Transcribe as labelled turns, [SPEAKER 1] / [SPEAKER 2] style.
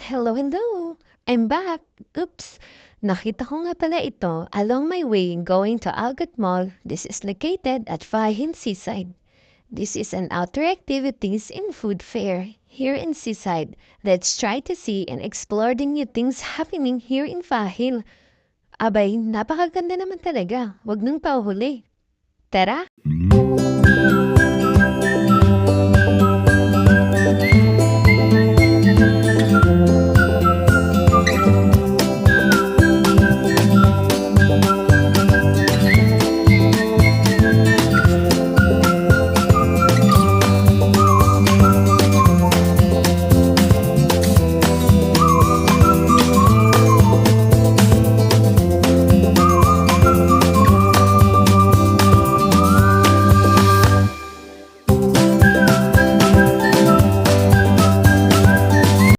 [SPEAKER 1] Hello, hello! I'm back! Oops! Nakita ko nga pala ito along my way going to Algot Mall. This is located at Fahin Seaside. This is an outdoor activities and food fair here in Seaside. Let's try to see and explore the new things happening here in Fahil. Abay, napakaganda naman talaga. Huwag nang pauhuli. Tara!